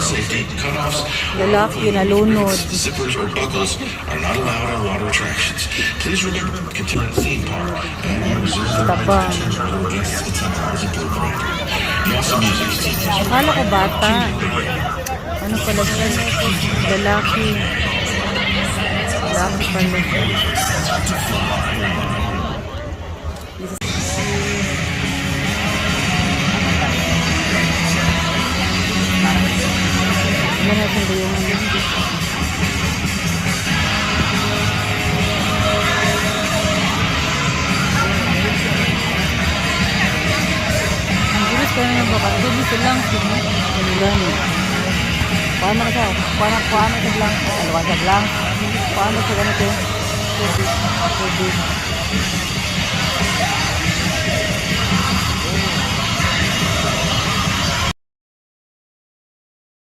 safety, cutoffs or Lalaki na lunod. zippers or buckles are not allowed at water attractions. Please remember, continue the theme park and reserve the right Tabang. to turn other guests at the time as appropriate. Also, music teachers. Akala ko bata. Ano pala siya? Lalaki. Lalaki pala siya. Ano natin ba yung ano? Ang gulis ka na baka. Gulis lang. Kanilan. Paano ka siya? Paano sa blank? Alawa sa blank? Paano sa ganito? Tubig.